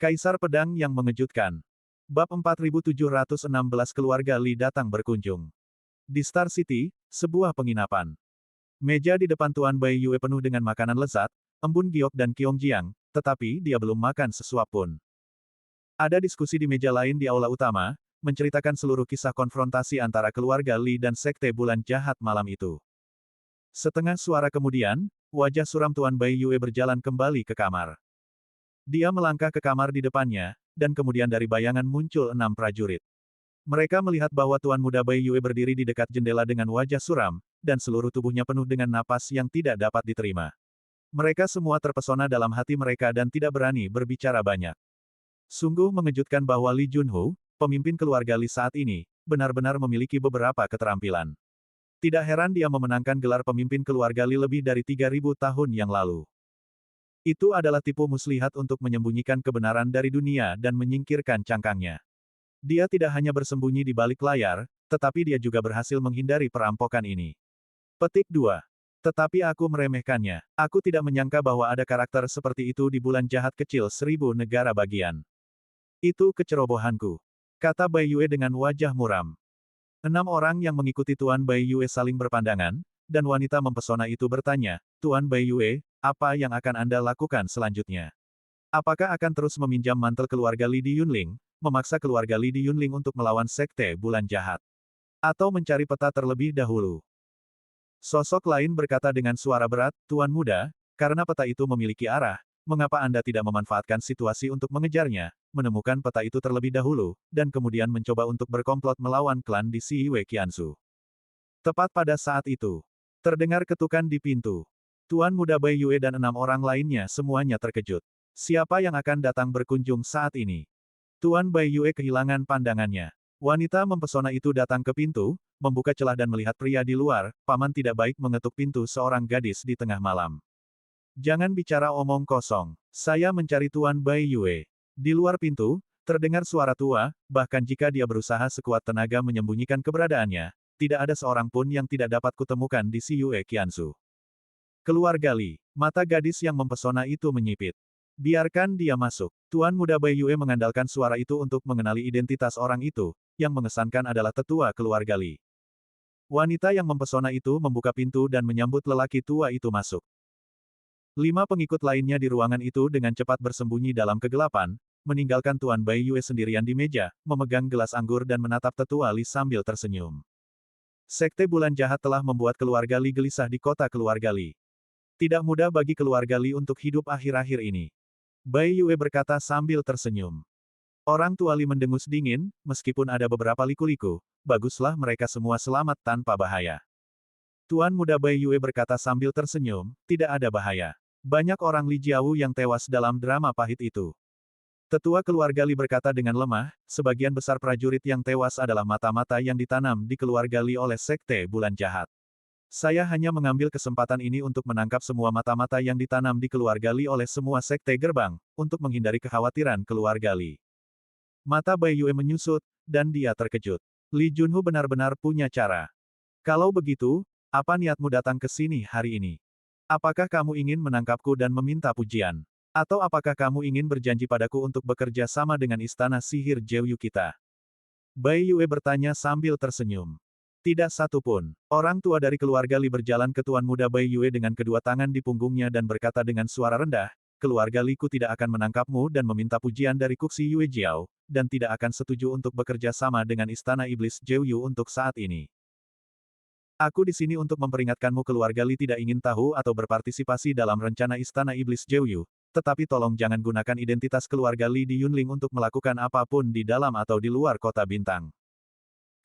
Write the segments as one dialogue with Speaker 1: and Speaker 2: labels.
Speaker 1: Kaisar Pedang yang mengejutkan. Bab 4716 Keluarga Li datang berkunjung. Di Star City, sebuah penginapan. Meja di depan Tuan Bai Yue penuh dengan makanan lezat, embun giok dan kiong jiang, tetapi dia belum makan sesuap pun. Ada diskusi di meja lain di aula utama, menceritakan seluruh kisah konfrontasi antara keluarga Li dan Sekte Bulan Jahat malam itu. Setengah suara kemudian, wajah suram Tuan Bai Yue berjalan kembali ke kamar. Dia melangkah ke kamar di depannya, dan kemudian dari bayangan muncul 6 prajurit. Mereka melihat bahwa Tuan Muda Bai Yue berdiri di dekat jendela dengan wajah suram, dan seluruh tubuhnya penuh dengan napas yang tidak dapat diterima. Mereka semua terpesona dalam hati mereka dan tidak berani berbicara banyak. Sungguh mengejutkan bahwa Li Junhu, pemimpin keluarga Li saat ini, benar-benar memiliki beberapa keterampilan. Tidak heran dia memenangkan gelar pemimpin keluarga Li lebih dari 3.000 tahun yang lalu. Itu adalah tipu muslihat untuk menyembunyikan kebenaran dari dunia dan menyingkirkan cangkangnya. Dia tidak hanya bersembunyi di balik layar, tetapi dia juga berhasil menghindari perampokan ini. Petik 2. Tetapi aku meremehkannya. Aku tidak menyangka bahwa ada karakter seperti itu di bulan jahat kecil 1000 negara bagian. Itu kecerobohanku, kata Bai Yue dengan wajah muram. 6 orang yang mengikuti Tuan Bai Yue saling berpandangan, dan wanita mempesona itu bertanya, Tuan Bai Yue, apa yang akan Anda lakukan selanjutnya? Apakah akan terus meminjam mantel keluarga Li di Yunling, memaksa keluarga Li di Yunling untuk melawan Sekte Bulan Jahat? Atau mencari peta terlebih dahulu? Sosok lain berkata dengan suara berat, Tuan Muda, karena peta itu memiliki arah, mengapa Anda tidak memanfaatkan situasi untuk mengejarnya, menemukan peta itu terlebih dahulu, dan kemudian mencoba untuk berkomplot melawan klan di Siwe Qianzu? Tepat pada saat itu, terdengar ketukan di pintu. Tuan Muda Bai Yue dan 6 orang lainnya semuanya terkejut. Siapa yang akan datang berkunjung saat ini? Tuan Bai Yue kehilangan pandangannya. Wanita mempesona itu datang ke pintu, membuka celah dan melihat pria di luar, paman tidak baik mengetuk pintu seorang gadis di tengah malam. Jangan bicara omong kosong. Saya mencari Tuan Bai Yue. Di luar pintu, terdengar suara tua, bahkan jika dia berusaha sekuat tenaga menyembunyikan keberadaannya, tidak ada seorang pun yang tidak dapat kutemukan di Siwe Qianzu. Keluarga Li, mata gadis yang mempesona itu menyipit. Biarkan dia masuk. Tuan Muda Bai Yue mengandalkan suara itu untuk mengenali identitas orang itu, yang mengesankan adalah tetua keluarga Li. Wanita yang mempesona itu membuka pintu dan menyambut lelaki tua itu masuk. 5 pengikut lainnya di ruangan itu dengan cepat bersembunyi dalam kegelapan, meninggalkan Tuan Bai Yue sendirian di meja, memegang gelas anggur dan menatap tetua Li sambil tersenyum. Sekte Bulan Jahat telah membuat keluarga Li gelisah di kota keluarga Li. Tidak mudah bagi keluarga Li untuk hidup akhir-akhir ini. Bai Yue berkata sambil tersenyum. Orang tua Li mendengus dingin, meskipun ada beberapa liku-liku, baguslah mereka semua selamat tanpa bahaya. Tuan Muda Bai Yue berkata sambil tersenyum, tidak ada bahaya. Banyak orang Li Jiawu yang tewas dalam drama pahit itu. Tetua keluarga Li berkata dengan lemah, sebagian besar prajurit yang tewas adalah mata-mata yang ditanam di keluarga Li oleh Sekte Bulan Jahat. Saya hanya mengambil kesempatan ini untuk menangkap semua mata-mata yang ditanam di keluarga Li oleh semua sekte gerbang, untuk menghindari kekhawatiran keluarga Li. Mata Bai Yue menyusut, dan dia terkejut. Li Junhu benar-benar punya cara. Kalau begitu, apa niatmu datang ke sini hari ini? Apakah kamu ingin menangkapku dan meminta pujian? Atau apakah kamu ingin berjanji padaku untuk bekerja sama dengan istana sihir Jeoyu kita? Bai Yue bertanya sambil tersenyum. Tidak satu pun. Orang tua dari keluarga Li berjalan ke Tuan Muda Bai Yue dengan kedua tangan di punggungnya dan berkata dengan suara rendah, keluarga Li ku tidak akan menangkapmu dan meminta pujian dari Kuxi Yue Jiao, dan tidak akan setuju untuk bekerja sama dengan Istana Iblis Jeoyu untuk saat ini. Aku di sini untuk memperingatkanmu keluarga Li tidak ingin tahu atau berpartisipasi dalam rencana Istana Iblis Jeoyu, tetapi tolong jangan gunakan identitas keluarga Li di Yunling untuk melakukan apapun di dalam atau di luar kota bintang.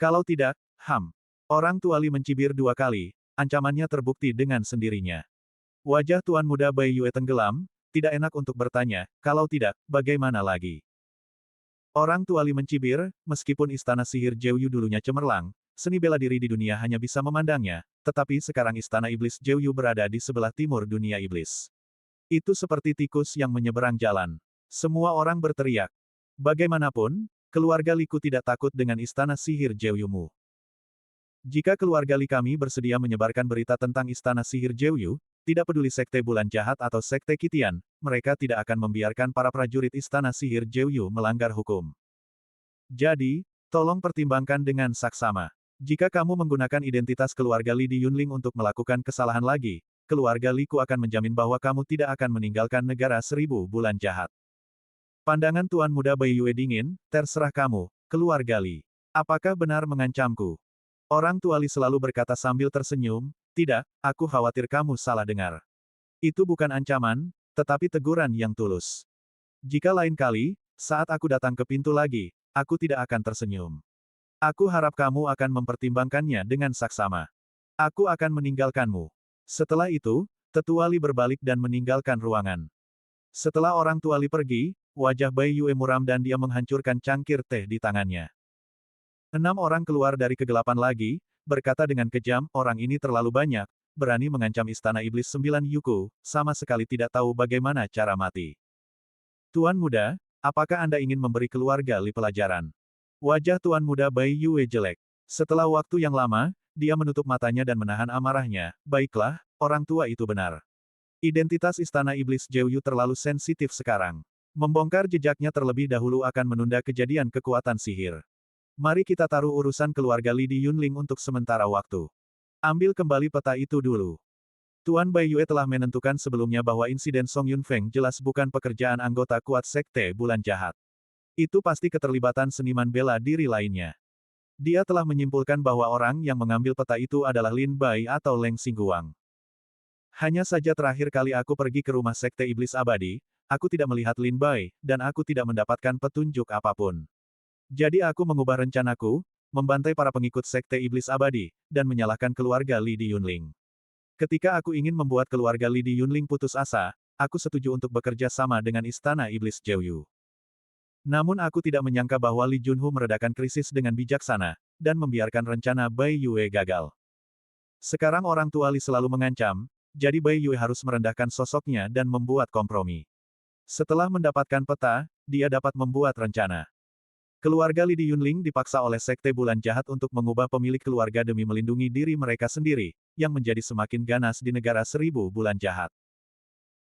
Speaker 1: Kalau tidak, Orang tua Li mencibir 2 kali, ancamannya terbukti dengan sendirinya. Wajah Tuan Muda Bai Yue tenggelam, tidak enak untuk bertanya, kalau tidak, bagaimana lagi? Orang tua Li mencibir, meskipun istana sihir Jeoyu dulunya cemerlang, seni bela diri di dunia hanya bisa memandangnya, tetapi sekarang istana iblis Jeoyu berada di sebelah timur dunia iblis. Itu seperti tikus yang menyeberang jalan. Semua orang berteriak. Bagaimanapun, keluarga Li ku tidak takut dengan istana sihir Jeoyumu. Jika keluarga Li kami bersedia menyebarkan berita tentang istana sihir Jeoyu, tidak peduli sekte bulan jahat atau sekte Kitian, mereka tidak akan membiarkan para prajurit istana sihir Jeoyu melanggar hukum. Jadi, tolong pertimbangkan dengan saksama. Jika kamu menggunakan identitas keluarga Li di Yunling untuk melakukan kesalahan lagi, keluarga Li Ku akan menjamin bahwa kamu tidak akan meninggalkan negara 1000 bulan jahat. Pandangan Tuan Muda Bai Yue dingin, terserah kamu, keluarga Li. Apakah benar mengancamku? Orang tua Li selalu berkata sambil tersenyum, tidak, aku khawatir kamu salah dengar. Itu bukan ancaman, tetapi teguran yang tulus. Jika lain kali, saat aku datang ke pintu lagi, aku tidak akan tersenyum. Aku harap kamu akan mempertimbangkannya dengan saksama. Aku akan meninggalkanmu. Setelah itu, tetua Li berbalik dan meninggalkan ruangan. Setelah orang tua Li pergi, wajah Bai Yue muram dan dia menghancurkan cangkir teh di tangannya. 6 orang keluar dari kegelapan lagi, berkata dengan kejam, orang ini terlalu banyak, berani mengancam istana iblis 9 Yuku, sama sekali tidak tahu bagaimana cara mati. Tuan Muda, apakah Anda ingin memberi keluarga Li pelajaran? Wajah Tuan Muda Bai Yue jelek. Setelah waktu yang lama, dia menutup matanya dan menahan amarahnya. Baiklah, orang tua itu benar. Identitas istana iblis Jeoyu terlalu sensitif sekarang. Membongkar jejaknya terlebih dahulu akan menunda kejadian kekuatan sihir. Mari kita taruh urusan keluarga Li di Yunling untuk sementara waktu. Ambil kembali peta itu dulu. Tuan Bai Yue telah menentukan sebelumnya bahwa insiden Song Yun Feng jelas bukan pekerjaan anggota kuat sekte bulan jahat. Itu pasti keterlibatan seniman bela diri lainnya. Dia telah menyimpulkan bahwa orang yang mengambil peta itu adalah Lin Bai atau Leng Xingguang. Hanya saja terakhir kali aku pergi ke rumah sekte iblis abadi, aku tidak melihat Lin Bai, dan aku tidak mendapatkan petunjuk apapun. Jadi aku mengubah rencanaku, membantai para pengikut sekte iblis abadi, dan menyalahkan keluarga Li di Yunling. Ketika aku ingin membuat keluarga Li di Yunling putus asa, aku setuju untuk bekerja sama dengan istana iblis Jeoyu. Namun aku tidak menyangka bahwa Li Junhu meredakan krisis dengan bijaksana, dan membiarkan rencana Bai Yue gagal. Sekarang orang tua Li selalu mengancam, jadi Bai Yue harus merendahkan sosoknya dan membuat kompromi. Setelah mendapatkan peta, dia dapat membuat rencana. Keluarga Li di Yunling dipaksa oleh sekte bulan jahat untuk mengubah pemilik keluarga demi melindungi diri mereka sendiri, yang menjadi semakin ganas di negara 1000 bulan jahat.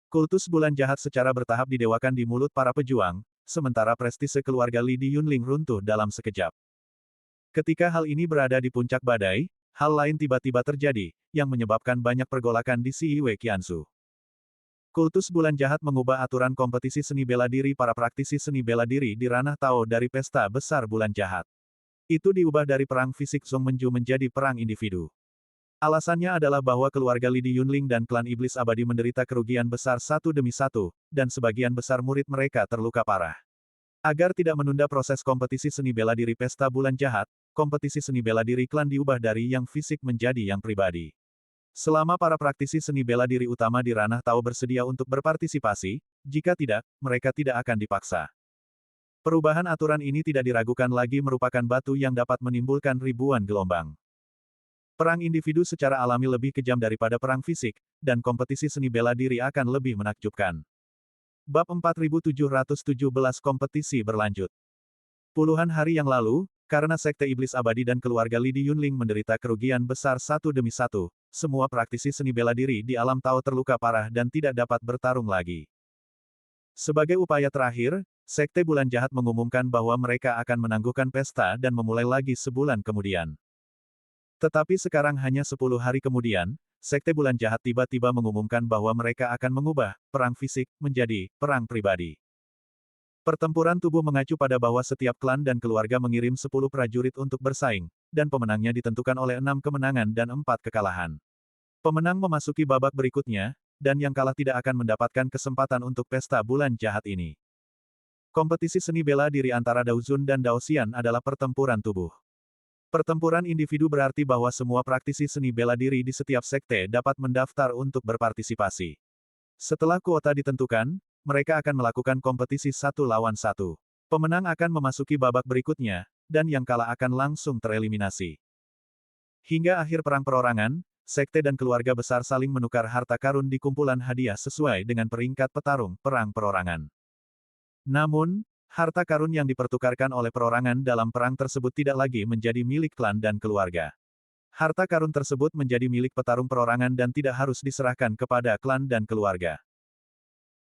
Speaker 1: Kultus bulan jahat secara bertahap didewakan di mulut para pejuang, sementara prestise keluarga Li di Yunling runtuh dalam sekejap. Ketika hal ini berada di puncak badai, hal lain tiba-tiba terjadi, yang menyebabkan banyak pergolakan di Siwe Qiansu. Kultus bulan jahat mengubah aturan kompetisi seni bela diri para praktisi seni bela diri di ranah Tao dari pesta besar bulan jahat. Itu diubah dari perang fisik Zhong Menju menjadi perang individu. Alasannya adalah bahwa keluarga Li di Yunling dan klan iblis abadi menderita kerugian besar satu demi satu, dan sebagian besar murid mereka terluka parah. Agar tidak menunda proses kompetisi seni bela diri pesta bulan jahat, kompetisi seni bela diri klan diubah dari yang fisik menjadi yang pribadi. Selama para praktisi seni bela diri utama di ranah Tao bersedia untuk berpartisipasi, jika tidak, mereka tidak akan dipaksa. Perubahan aturan ini tidak diragukan lagi merupakan batu yang dapat menimbulkan ribuan gelombang. Perang individu secara alami lebih kejam daripada perang fisik, dan kompetisi seni bela diri akan lebih menakjubkan. Bab 4717 kompetisi berlanjut. Puluhan hari yang lalu, karena sekte iblis abadi dan keluarga Li di Yunling menderita kerugian besar satu demi satu, semua praktisi seni bela diri di alam Tao terluka parah dan tidak dapat bertarung lagi. Sebagai upaya terakhir, sekte bulan jahat mengumumkan bahwa mereka akan menangguhkan pesta dan memulai lagi sebulan kemudian. Tetapi sekarang hanya 10 hari kemudian, sekte bulan jahat tiba-tiba mengumumkan bahwa mereka akan mengubah perang fisik menjadi perang pribadi. Pertempuran tubuh mengacu pada bahwa setiap klan dan keluarga mengirim 10 prajurit untuk bersaing, dan pemenangnya ditentukan oleh 6 kemenangan dan 4 kekalahan. Pemenang memasuki babak berikutnya, dan yang kalah tidak akan mendapatkan kesempatan untuk pesta bulan jahat ini. Kompetisi seni bela diri antara Daozun dan Daosian adalah pertempuran tubuh. Pertempuran individu berarti bahwa semua praktisi seni bela diri di setiap sekte dapat mendaftar untuk berpartisipasi. Setelah kuota ditentukan, mereka akan melakukan kompetisi 1 lawan 1. Pemenang akan memasuki babak berikutnya, dan yang kalah akan langsung tereliminasi. Hingga akhir perang perorangan, sekte dan keluarga besar saling menukar harta karun di kumpulan hadiah sesuai dengan peringkat petarung perang perorangan. Namun, harta karun yang dipertukarkan oleh perorangan dalam perang tersebut tidak lagi menjadi milik klan dan keluarga. Harta karun tersebut menjadi milik petarung perorangan dan tidak harus diserahkan kepada klan dan keluarga.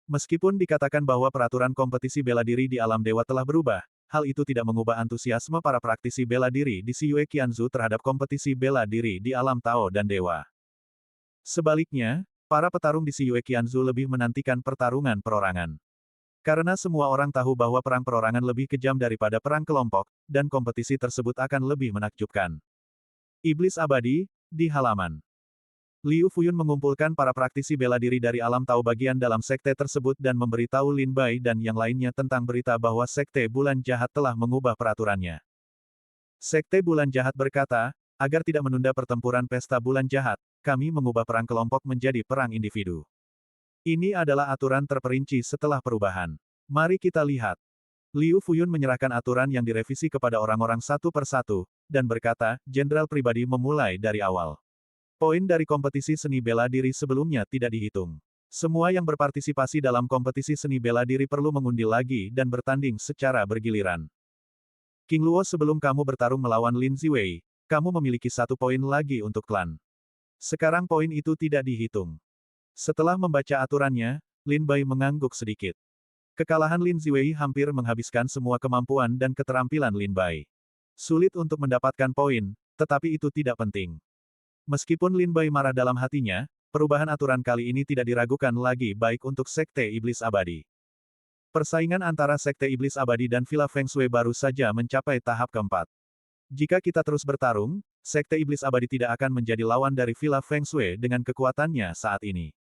Speaker 1: Meskipun dikatakan bahwa peraturan kompetisi bela diri di alam dewa telah berubah, hal itu tidak mengubah antusiasme para praktisi bela diri di Xiyue Qianzu terhadap kompetisi bela diri di alam Tao dan dewa. Sebaliknya, para petarung di Xiyue Qianzu lebih menantikan pertarungan perorangan. Karena semua orang tahu bahwa perang perorangan lebih kejam daripada perang kelompok, dan kompetisi tersebut akan lebih menakjubkan. Iblis abadi, di halaman. Liu Fuyun mengumpulkan para praktisi bela diri dari alam Tao bagian dalam sekte tersebut dan memberitahu Lin Bai dan yang lainnya tentang berita bahwa sekte bulan jahat telah mengubah peraturannya. Sekte bulan jahat berkata, agar tidak menunda pertempuran pesta bulan jahat, kami mengubah perang kelompok menjadi perang individu. Ini adalah aturan terperinci setelah perubahan. Mari kita lihat. Liu Fuyun menyerahkan aturan yang direvisi kepada orang-orang satu persatu, dan berkata, Jenderal pribadi memulai dari awal. Poin dari kompetisi seni bela diri sebelumnya tidak dihitung. Semua yang berpartisipasi dalam kompetisi seni bela diri perlu mengundi lagi dan bertanding secara bergiliran. King Luo, sebelum kamu bertarung melawan Lin Ziwei, kamu memiliki 1 poin lagi untuk klan. Sekarang poin itu tidak dihitung. Setelah membaca aturannya, Lin Bai mengangguk sedikit. Kekalahan Lin Ziwei hampir menghabiskan semua kemampuan dan keterampilan Lin Bai. Sulit untuk mendapatkan poin, tetapi itu tidak penting. Meskipun Lin Bai marah dalam hatinya, perubahan aturan kali ini tidak diragukan lagi baik untuk Sekte Iblis Abadi. Persaingan antara Sekte Iblis Abadi dan Villa Feng Shui baru saja mencapai tahap keempat. Jika kita terus bertarung, Sekte Iblis Abadi tidak akan menjadi lawan dari Villa Feng Shui dengan kekuatannya saat ini.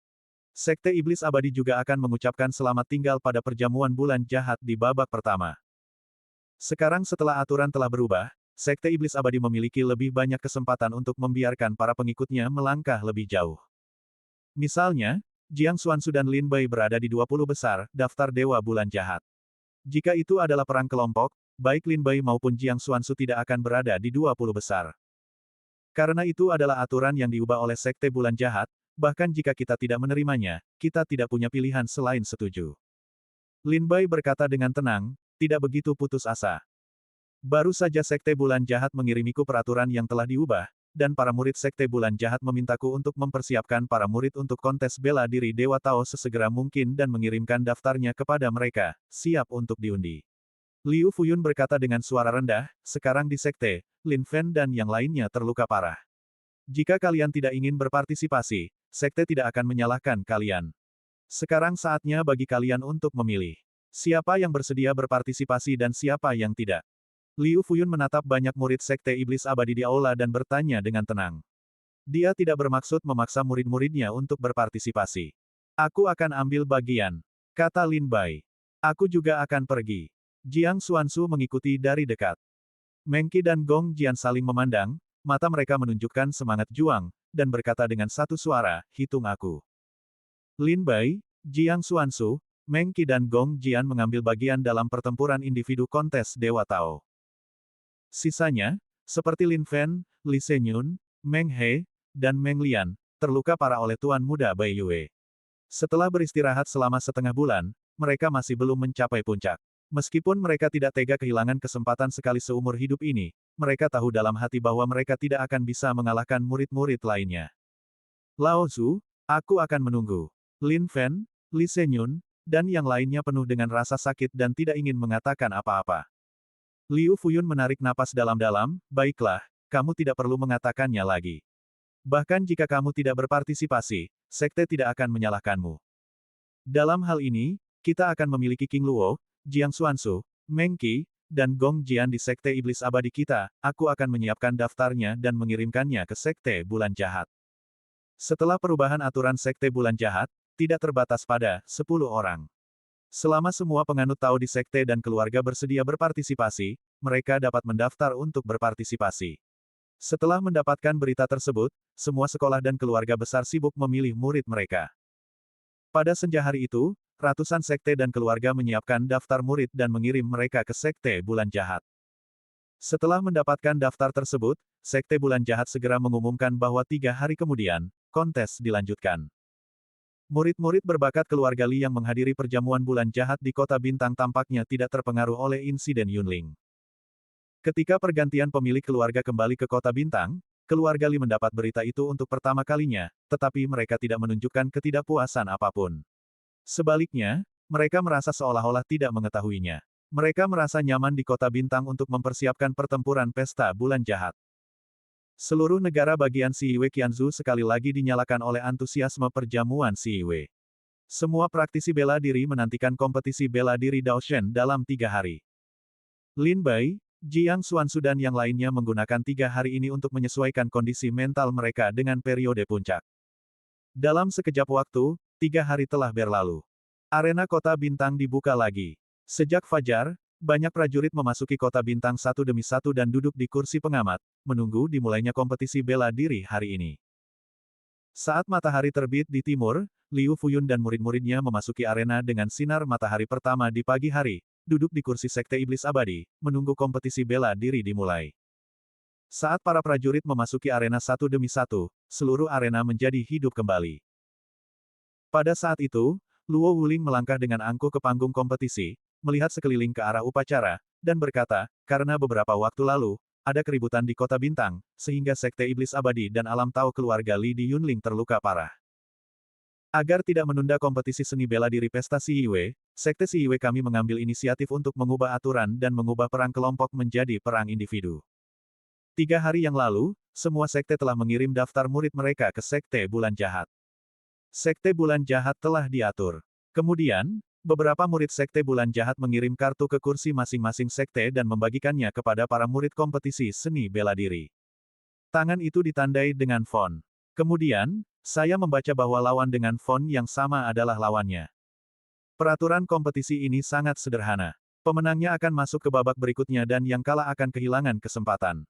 Speaker 1: Sekte Iblis Abadi juga akan mengucapkan selamat tinggal pada perjamuan bulan jahat di babak pertama. Sekarang setelah aturan telah berubah, Sekte Iblis Abadi memiliki lebih banyak kesempatan untuk membiarkan para pengikutnya melangkah lebih jauh. Misalnya, Jiang Xuanzu dan Lin Bai berada di 20 besar, daftar Dewa Bulan Jahat. Jika itu adalah perang kelompok, baik Lin Bai maupun Jiang Xuanzu tidak akan berada di 20 besar. Karena itu adalah aturan yang diubah oleh Sekte Bulan Jahat, bahkan jika kita tidak menerimanya, kita tidak punya pilihan selain setuju. Lin Bai berkata dengan tenang, tidak begitu putus asa. Baru saja Sekte Bulan Jahat mengirimiku peraturan yang telah diubah, dan para murid Sekte Bulan Jahat memintaku untuk mempersiapkan para murid untuk kontes bela diri Dewa Tao sesegera mungkin dan mengirimkan daftarnya kepada mereka, siap untuk diundi. Liu Fuyun berkata dengan suara rendah, sekarang di Sekte, Lin Fen dan yang lainnya terluka parah. Jika kalian tidak ingin berpartisipasi, Sekte tidak akan menyalahkan kalian. Sekarang saatnya bagi kalian untuk memilih. Siapa yang bersedia berpartisipasi dan siapa yang tidak. Liu Fuyun menatap banyak murid Sekte Iblis Abadi di aula dan bertanya dengan tenang. Dia tidak bermaksud memaksa murid-muridnya untuk berpartisipasi. Aku akan ambil bagian, kata Lin Bai. Aku juga akan pergi. Jiang Xuanzu mengikuti dari dekat. Meng Qi dan Gong Jian saling memandang, mata mereka menunjukkan semangat juang, dan berkata dengan satu suara, hitung aku. Lin Bai, Jiang Xuanzu, Meng Qi dan Gong Jian mengambil bagian dalam pertempuran individu kontes Dewa Tao. Sisanya, seperti Lin Fen, Li Shenyun, Meng He, dan Meng Lian, terluka parah oleh Tuan Muda Bai Yue. Setelah beristirahat selama setengah bulan, mereka masih belum mencapai puncak. Meskipun mereka tidak tega kehilangan kesempatan sekali seumur hidup ini, mereka tahu dalam hati bahwa mereka tidak akan bisa mengalahkan murid-murid lainnya. Lao Zhu, aku akan menunggu. Lin Fen, Li Shenyun, dan yang lainnya penuh dengan rasa sakit dan tidak ingin mengatakan apa-apa. Liu Fuyun menarik napas dalam-dalam, baiklah, kamu tidak perlu mengatakannya lagi. Bahkan jika kamu tidak berpartisipasi, Sekte tidak akan menyalahkanmu. Dalam hal ini, kita akan memiliki King Luo, Jiang Xuanzu, Meng Qi, dan Gong Jian di Sekte Iblis Abadi kita, aku akan menyiapkan daftarnya dan mengirimkannya ke Sekte Bulan Jahat. Setelah perubahan aturan Sekte Bulan Jahat, tidak terbatas pada 10 orang. Selama semua penganut Tao di Sekte dan keluarga bersedia berpartisipasi, mereka dapat mendaftar untuk berpartisipasi. Setelah mendapatkan berita tersebut, semua sekolah dan keluarga besar sibuk memilih murid mereka. Pada senja hari itu, ratusan sekte dan keluarga menyiapkan daftar murid dan mengirim mereka ke Sekte Bulan Jahat. Setelah mendapatkan daftar tersebut, Sekte Bulan Jahat segera mengumumkan bahwa 3 hari kemudian, kontes dilanjutkan. Murid-murid berbakat keluarga Li yang menghadiri perjamuan bulan jahat di Kota Bintang tampaknya tidak terpengaruh oleh insiden Yunling. Ketika pergantian pemilik keluarga kembali ke Kota Bintang, keluarga Li mendapat berita itu untuk pertama kalinya, tetapi mereka tidak menunjukkan ketidakpuasan apapun. Sebaliknya, mereka merasa seolah-olah tidak mengetahuinya. Mereka merasa nyaman di kota bintang untuk mempersiapkan pertempuran pesta bulan jahat. Seluruh negara bagian Siwe Qianzu sekali lagi dinyalakan oleh antusiasme perjamuan Siwe. Semua praktisi bela diri menantikan kompetisi bela diri Daoshen dalam 3 hari. Lin Bai, Jiang Xuanzu dan yang lainnya menggunakan 3 hari ini untuk menyesuaikan kondisi mental mereka dengan periode puncak. Dalam sekejap waktu, 3 hari telah berlalu. Arena kota bintang dibuka lagi. Sejak fajar, banyak prajurit memasuki kota bintang satu demi satu dan duduk di kursi pengamat, menunggu dimulainya kompetisi bela diri hari ini. Saat matahari terbit di timur, Liu Fuyun dan murid-muridnya memasuki arena dengan sinar matahari pertama di pagi hari, duduk di kursi Sekte Iblis Abadi, menunggu kompetisi bela diri dimulai. Saat para prajurit memasuki arena satu demi satu, seluruh arena menjadi hidup kembali. Pada saat itu, Luo Wuling melangkah dengan angkuh ke panggung kompetisi, melihat sekeliling ke arah upacara, dan berkata, karena beberapa waktu lalu, ada keributan di kota bintang, sehingga Sekte Iblis Abadi dan Alam Tao keluarga Li di Yunling terluka parah. Agar tidak menunda kompetisi seni bela diri pesta Siwe, Sekte Siwe kami mengambil inisiatif untuk mengubah aturan dan mengubah perang kelompok menjadi perang individu. 3 hari yang lalu, semua sekte telah mengirim daftar murid mereka ke Sekte Bulan Jahat. Sekte Bulan Jahat telah diatur. Kemudian, beberapa murid Sekte Bulan Jahat mengirim kartu ke kursi masing-masing sekte dan membagikannya kepada para murid kompetisi seni bela diri. Tangan itu ditandai dengan font. Kemudian, saya membaca bahwa lawan dengan font yang sama adalah lawannya. Peraturan kompetisi ini sangat sederhana. Pemenangnya akan masuk ke babak berikutnya dan yang kalah akan kehilangan kesempatan.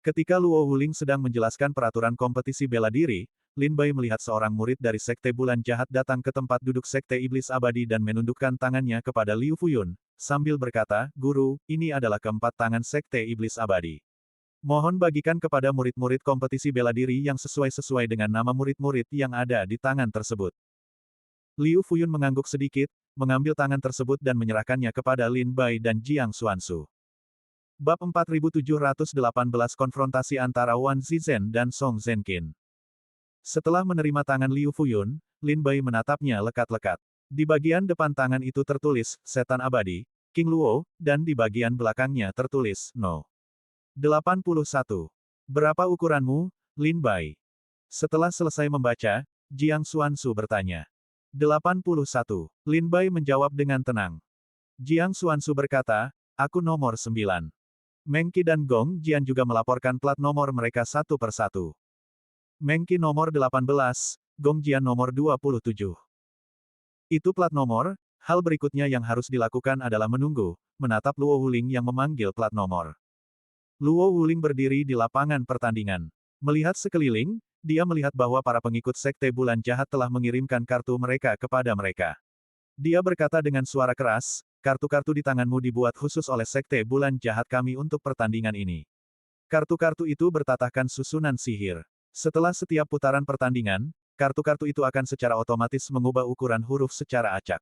Speaker 1: Ketika Luo Wuling sedang menjelaskan peraturan kompetisi bela diri, Lin Bai melihat seorang murid dari Sekte Bulan Jahat datang ke tempat duduk Sekte Iblis Abadi dan menundukkan tangannya kepada Liu Fuyun, sambil berkata, Guru, ini adalah keempat tangan Sekte Iblis Abadi. Mohon bagikan kepada murid-murid kompetisi bela diri yang sesuai dengan nama murid-murid yang ada di tangan tersebut. Liu Fuyun mengangguk sedikit, mengambil tangan tersebut dan menyerahkannya kepada Lin Bai dan Jiang Xuanzu. Bab 4718 Konfrontasi antara Wan Zizhen dan Song Zhenqin. Setelah menerima tangan Liu Fuyun, Lin Bai menatapnya lekat-lekat. Di bagian depan tangan itu tertulis, Setan Abadi, King Luo, dan di bagian belakangnya tertulis, No. 81. Berapa ukuranmu, Lin Bai? Setelah selesai membaca, Jiang Xuanzu bertanya. 81. Lin Bai menjawab dengan tenang. Jiang Xuanzu berkata, aku nomor 9. Meng Qi dan Gong Jian juga melaporkan plat nomor mereka satu persatu. Meng Qi nomor 18, Gong Jian nomor 27. Itu plat nomor, hal berikutnya yang harus dilakukan adalah menunggu, menatap Luo Wuling yang memanggil plat nomor. Luo Wuling berdiri di lapangan pertandingan. Melihat sekeliling, dia melihat bahwa para pengikut Sekte Bulan Jahat telah mengirimkan kartu mereka kepada mereka. Dia berkata dengan suara keras, kartu-kartu di tanganmu dibuat khusus oleh Sekte Bulan Jahat kami untuk pertandingan ini. Kartu-kartu itu bertatahkan susunan sihir. Setelah setiap putaran pertandingan, kartu-kartu itu akan secara otomatis mengubah ukuran huruf secara acak.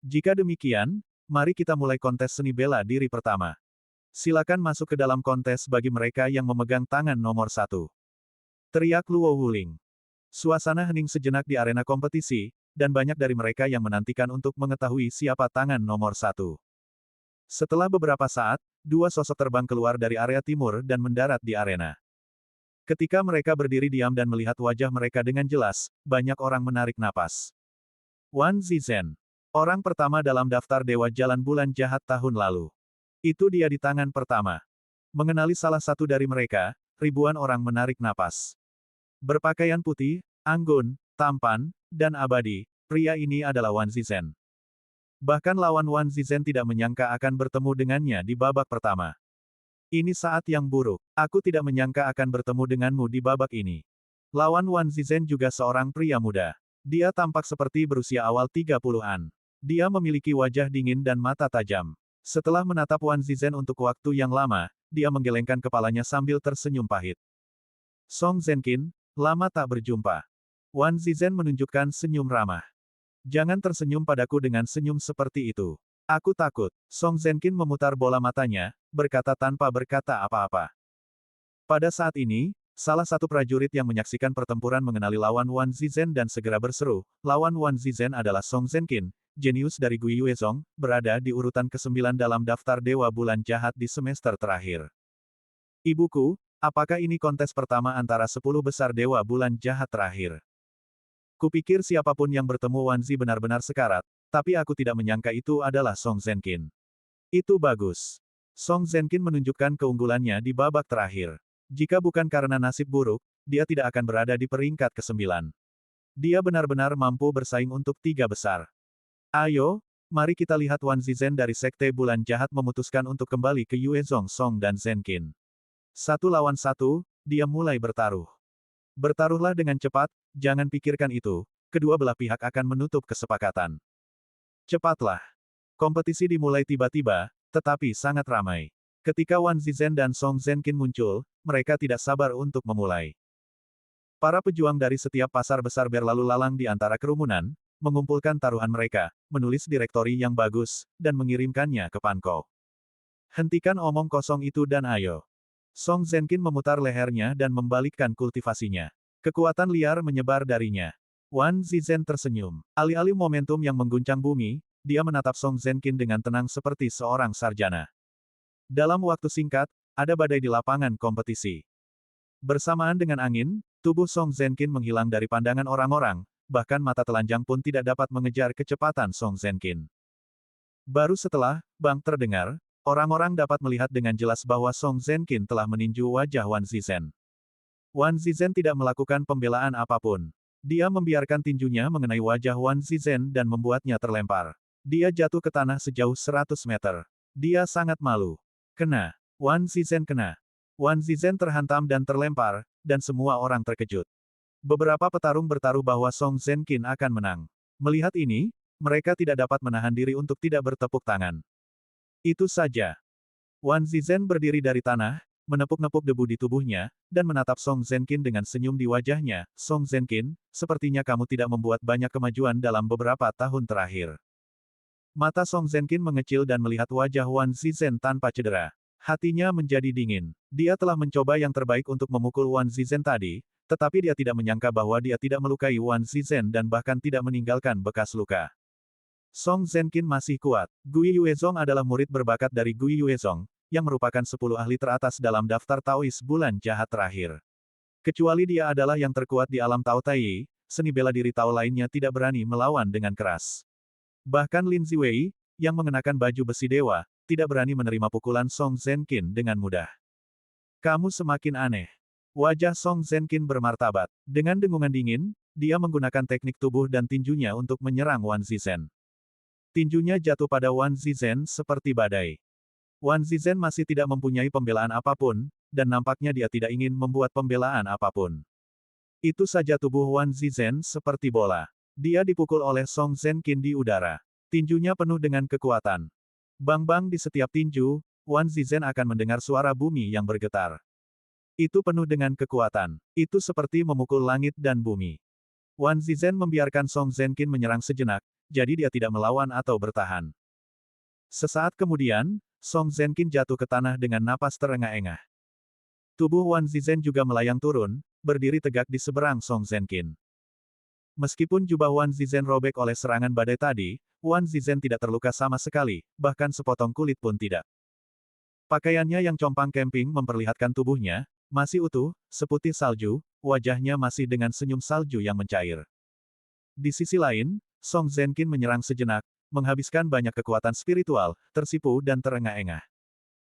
Speaker 1: Jika demikian, mari kita mulai kontes seni bela diri pertama. Silakan masuk ke dalam kontes bagi mereka yang memegang tangan nomor 1. Teriak Luo Wuling. Suasana hening sejenak di arena kompetisi, dan banyak dari mereka yang menantikan untuk mengetahui siapa tangan nomor 1. Setelah beberapa saat, 2 sosok terbang keluar dari area timur dan mendarat di arena. Ketika mereka berdiri diam dan melihat wajah mereka dengan jelas, banyak orang menarik napas. Wan Zizhen. Orang pertama dalam daftar Dewa Jalan Bulan Jahat tahun lalu. Itu dia di tangan pertama. Mengenali salah satu dari mereka, ribuan orang menarik napas. Berpakaian putih, anggun, tampan, dan abadi, pria ini adalah Wan Zizhen. Bahkan lawan Wan Zizhen tidak menyangka akan bertemu dengannya di babak pertama. Ini saat yang buruk. Aku tidak menyangka akan bertemu denganmu di babak ini. Lawan Wan Zizhen juga seorang pria muda. Dia tampak seperti berusia awal 30-an. Dia memiliki wajah dingin dan mata tajam. Setelah menatap Wan Zizhen untuk waktu yang lama, dia menggelengkan kepalanya sambil tersenyum pahit. Song Zhenqin, lama tak berjumpa. Wan Zizhen menunjukkan senyum ramah. Jangan tersenyum padaku dengan senyum seperti itu. Aku takut. Song Zhenqin memutar bola matanya, berkata tanpa berkata apa-apa. Pada saat ini, salah satu prajurit yang menyaksikan pertempuran mengenali lawan Wan Zizhen dan segera berseru, lawan Wan Zizhen adalah Song Zhenqin, jenius dari Gui Yuezhong, berada di urutan ke-9 dalam daftar Dewa Bulan Jahat di semester terakhir. Ibuku, apakah ini kontes pertama antara 10 besar Dewa Bulan Jahat terakhir? Kupikir siapapun yang bertemu Wan Zi benar-benar sekarat, tapi aku tidak menyangka itu adalah Song Zhenqin. Itu bagus. Song Zhenqin menunjukkan keunggulannya di babak terakhir. Jika bukan karena nasib buruk, dia tidak akan berada di peringkat ke-9. Dia benar-benar mampu bersaing untuk 3 besar. Ayo, mari kita lihat Wan Zizhen dari Sekte Bulan Jahat memutuskan untuk kembali ke Yuezhong Song dan Zhenqin. 1 lawan 1, dia mulai bertaruh. Bertaruhlah dengan cepat, jangan pikirkan itu, kedua belah pihak akan menutup kesepakatan. Cepatlah. Kompetisi dimulai tiba-tiba, tetapi sangat ramai. Ketika Wan Zizhen dan Song Zhenqin muncul, mereka tidak sabar untuk memulai. Para pejuang dari setiap pasar besar berlalu lalang di antara kerumunan, mengumpulkan taruhan mereka, menulis direktori yang bagus, dan mengirimkannya ke Panko. Hentikan omong kosong itu dan ayo. Song Zhenqin memutar lehernya dan membalikkan kultivasinya. Kekuatan liar menyebar darinya. Wan Zizhen tersenyum. Alih-alih momentum yang mengguncang bumi, dia menatap Song Zhenqin dengan tenang seperti seorang sarjana. Dalam waktu singkat, ada badai di lapangan kompetisi. Bersamaan dengan angin, tubuh Song Zhenqin menghilang dari pandangan orang-orang, bahkan mata telanjang pun tidak dapat mengejar kecepatan Song Zhenqin. Baru setelah bang terdengar, orang-orang dapat melihat dengan jelas bahwa Song Zhenqin telah meninju wajah Wan Zizhen. Wan Zizhen tidak melakukan pembelaan apapun. Dia membiarkan tinjunya mengenai wajah Wan Zizhen dan membuatnya terlempar. Dia jatuh ke tanah sejauh 100 meter. Dia sangat malu. Kena. Wan Zizhen kena. Wan Zizhen terhantam dan terlempar, dan semua orang terkejut. Beberapa petarung bertaruh bahwa Song Zhenqin akan menang. Melihat ini, mereka tidak dapat menahan diri untuk tidak bertepuk tangan. Itu saja. Wan Zizhen berdiri dari tanah, menepuk-nepuk debu di tubuhnya, dan menatap Song Zhenqin dengan senyum di wajahnya. Song Zhenqin, sepertinya kamu tidak membuat banyak kemajuan dalam beberapa tahun terakhir. Mata Song Zhenqin mengecil dan melihat wajah Wan Zizhen tanpa cedera. Hatinya menjadi dingin. Dia telah mencoba yang terbaik untuk memukul Wan Zizhen tadi, tetapi dia tidak menyangka bahwa dia tidak melukai Wan Zizhen dan bahkan tidak meninggalkan bekas luka. Song Zhenqin masih kuat. Gui Yuezhong adalah murid berbakat dari Gui Yuezhong, yang merupakan 10 ahli teratas dalam daftar Taois bulan jahat terakhir. Kecuali dia adalah yang terkuat di alam Tao Tai, seni bela diri Tao lainnya tidak berani melawan dengan keras. Bahkan Lin Ziwei, yang mengenakan baju besi dewa, tidak berani menerima pukulan Song Zhenqin dengan mudah. Kamu semakin aneh. Wajah Song Zhenqin bermartabat. Dengan dengungan dingin, dia menggunakan teknik tubuh dan tinjunya untuk menyerang Wan Zizhen. Tinjunya jatuh pada Wan Zizhen seperti badai. Wan Zizhen masih tidak mempunyai pembelaan apapun, dan nampaknya dia tidak ingin membuat pembelaan apapun. Itu saja tubuh Wan Zizhen seperti bola. Dia dipukul oleh Song Zhenqin di udara. Tinjunya penuh dengan kekuatan. Bang-bang di setiap tinju, Wan Zizhen akan mendengar suara bumi yang bergetar. Itu penuh dengan kekuatan. Itu seperti memukul langit dan bumi. Wan Zizhen membiarkan Song Zhenqin menyerang sejenak, jadi dia tidak melawan atau bertahan. Sesaat kemudian, Song Zhenqin jatuh ke tanah dengan napas terengah-engah. Tubuh Wan Zizhen juga melayang turun, berdiri tegak di seberang Song Zhenqin. Meskipun jubah Wan Zizhen robek oleh serangan badai tadi, Wan Zizhen tidak terluka sama sekali, bahkan sepotong kulit pun tidak. Pakaiannya yang compang-camping memperlihatkan tubuhnya, masih utuh, seputih salju, wajahnya masih dengan senyum salju yang mencair. Di sisi lain, Song Zhenqin menyerang sejenak, menghabiskan banyak kekuatan spiritual, tersipu dan terengah-engah.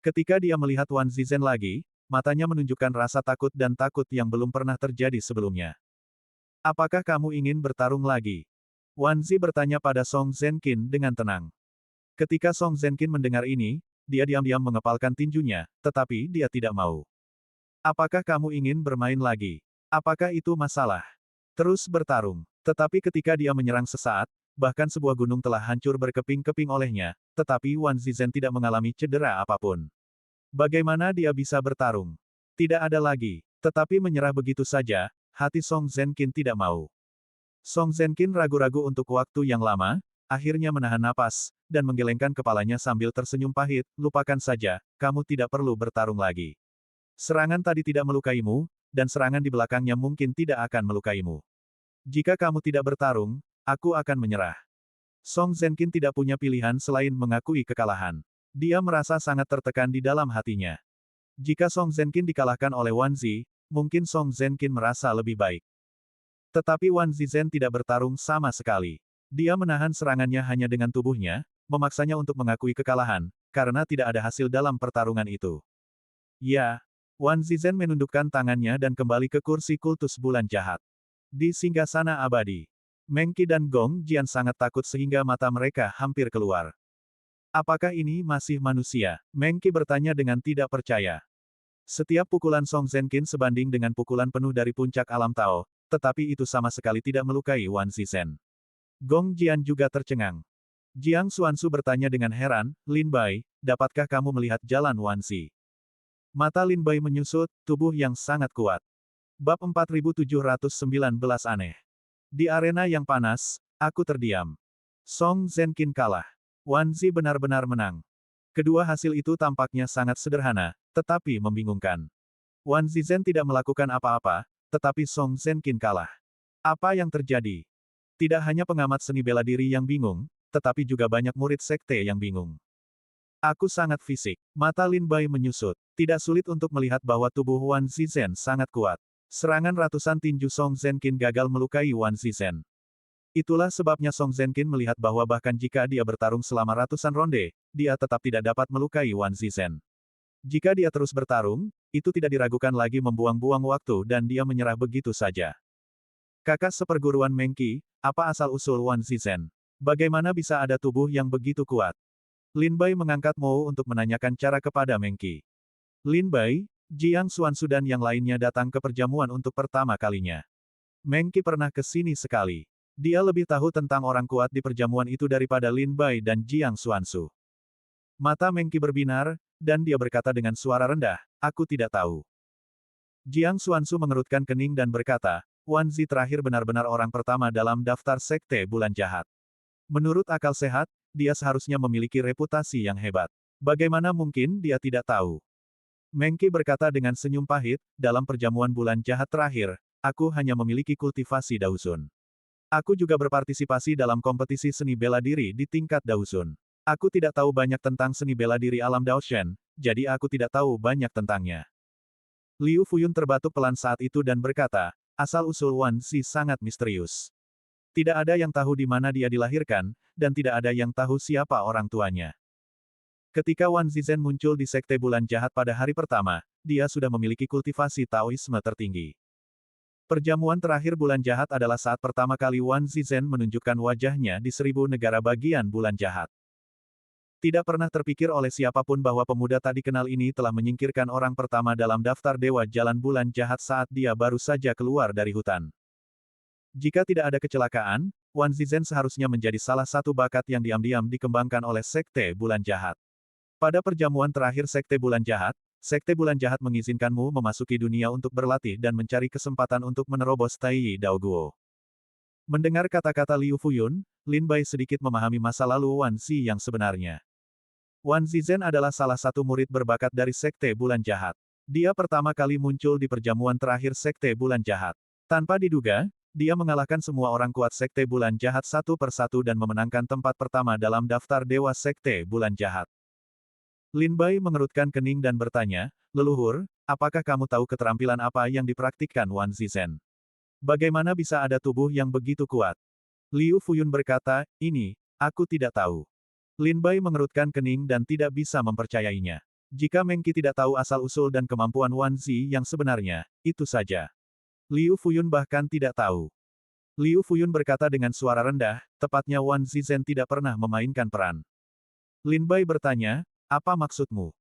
Speaker 1: Ketika dia melihat Wan Zizhen lagi, matanya menunjukkan rasa takut dan takut yang belum pernah terjadi sebelumnya. Apakah kamu ingin bertarung lagi? Wan Zi bertanya pada Song Zhenqin dengan tenang. Ketika Song Zhenqin mendengar ini, dia diam-diam mengepalkan tinjunya, tetapi dia tidak mau. Apakah kamu ingin bermain lagi? Apakah itu masalah? Terus bertarung. Tetapi ketika dia menyerang sesaat, bahkan sebuah gunung telah hancur berkeping-keping olehnya, tetapi Wan Zizhen tidak mengalami cedera apapun. Bagaimana dia bisa bertarung? Tidak ada lagi. Tetapi menyerah begitu saja, hati Song Zhenqin tidak mau. Song Zhenqin ragu-ragu untuk waktu yang lama, akhirnya menahan napas, dan menggelengkan kepalanya sambil tersenyum pahit, lupakan saja, kamu tidak perlu bertarung lagi. Serangan tadi tidak melukaimu, dan serangan di belakangnya mungkin tidak akan melukaimu. Jika kamu tidak bertarung, aku akan menyerah. Song Zhenqin tidak punya pilihan selain mengakui kekalahan. Dia merasa sangat tertekan di dalam hatinya. Jika Song Zhenqin dikalahkan oleh Wan Zi, mungkin Song Zhenqin merasa lebih baik. Tetapi Wan Zizhen tidak bertarung sama sekali. Dia menahan serangannya hanya dengan tubuhnya, memaksanya untuk mengakui kekalahan, karena tidak ada hasil dalam pertarungan itu. Ya, Wan Zizhen menundukkan tangannya dan kembali ke kursi kultus bulan jahat. Di singgasana abadi, Meng Qi dan Gong Jian sangat takut sehingga mata mereka hampir keluar. Apakah ini masih manusia? Meng Qi bertanya dengan tidak percaya. Setiap pukulan Song Zhenqin sebanding dengan pukulan penuh dari puncak alam Tao, tetapi itu sama sekali tidak melukai Wan Zizhen. Gong Jian juga tercengang. Jiang Xuanzu bertanya dengan heran, Lin Bai, dapatkah kamu melihat jalan Wan Zi? Mata Lin Bai menyusut, tubuh yang sangat kuat. Bab 4719 aneh. Di arena yang panas, aku terdiam. Song Zhenqin kalah. Wan Zi benar-benar menang. Kedua hasil itu tampaknya sangat sederhana, tetapi membingungkan. Wan Zizhen tidak melakukan apa-apa, tetapi Song Zhenqin kalah. Apa yang terjadi? Tidak hanya pengamat seni bela diri yang bingung, tetapi juga banyak murid sekte yang bingung. Aku sangat fisik. Mata Lin Bai menyusut. Tidak sulit untuk melihat bahwa tubuh Wan Zizhen sangat kuat. Serangan ratusan tinju Song Zhenqin gagal melukai Wan Zizhen. Itulah sebabnya Song Zhenqin melihat bahwa bahkan jika dia bertarung selama ratusan ronde, dia tetap tidak dapat melukai Wan Zizhen. Jika dia terus bertarung, itu tidak diragukan lagi membuang-buang waktu dan dia menyerah begitu saja. Kakak seperguruan Meng Qi, apa asal-usul Wan Zizhen? Bagaimana bisa ada tubuh yang begitu kuat? Lin Bai mengangkat Mou untuk menanyakan cara kepada Meng Qi. Lin Bai, Jiang Xuanzu dan yang lainnya datang ke perjamuan untuk pertama kalinya. Meng Qi pernah ke sini sekali. Dia lebih tahu tentang orang kuat di perjamuan itu daripada Lin Bai dan Jiang Xuanzu. Mata Meng Qi berbinar, dan dia berkata dengan suara rendah, aku tidak tahu. Jiang Xuanzu mengerutkan kening dan berkata, Wan Zi terakhir benar-benar orang pertama dalam daftar sekte bulan jahat. Menurut akal sehat, dia seharusnya memiliki reputasi yang hebat. Bagaimana mungkin dia tidak tahu? Meng Qi berkata dengan senyum pahit, dalam perjamuan bulan jahat terakhir, aku hanya memiliki kultivasi Daosun. Aku juga berpartisipasi dalam kompetisi seni bela diri di tingkat Daosun. Aku tidak tahu banyak tentang seni bela diri alam Daoshen, jadi aku tidak tahu banyak tentangnya. Liu Fuyun terbatuk pelan saat itu dan berkata, asal-usul Wan Zi sangat misterius. Tidak ada yang tahu di mana dia dilahirkan, dan tidak ada yang tahu siapa orang tuanya. Ketika Wan Zizhen muncul di sekte bulan jahat pada hari pertama, dia sudah memiliki kultivasi Taoisme tertinggi. Perjamuan terakhir bulan jahat adalah saat pertama kali Wan Zizhen menunjukkan wajahnya di 1000 negara bagian bulan jahat. Tidak pernah terpikir oleh siapapun bahwa pemuda tak dikenal ini telah menyingkirkan orang pertama dalam daftar Dewa Jalan Bulan Jahat saat dia baru saja keluar dari hutan. Jika tidak ada kecelakaan, Wan Zizhen seharusnya menjadi salah satu bakat yang diam-diam dikembangkan oleh sekte bulan jahat. Pada perjamuan terakhir sekte bulan jahat mengizinkanmu memasuki dunia untuk berlatih dan mencari kesempatan untuk menerobos Taiyi Dao Guo. Mendengar kata-kata Liu Fuyun, Lin Bai sedikit memahami masa lalu Wan Zi yang sebenarnya. Wan Zizhen adalah salah satu murid berbakat dari sekte bulan jahat. Dia pertama kali muncul di perjamuan terakhir sekte bulan jahat. Tanpa diduga, dia mengalahkan semua orang kuat sekte bulan jahat satu persatu dan memenangkan tempat pertama dalam daftar dewa sekte bulan jahat. Lin Bai mengerutkan kening dan bertanya, leluhur, apakah kamu tahu keterampilan apa yang dipraktikkan Wan Zizhen? Bagaimana bisa ada tubuh yang begitu kuat? Liu Fuyun berkata, ini, aku tidak tahu. Lin Bai mengerutkan kening dan tidak bisa mempercayainya. Jika Meng Qi tidak tahu asal-usul dan kemampuan Wan Zi yang sebenarnya, itu saja. Liu Fuyun bahkan tidak tahu. Liu Fuyun berkata dengan suara rendah, tepatnya Wan Zizhen tidak pernah memainkan peran. Lin Bai bertanya, apa maksudmu?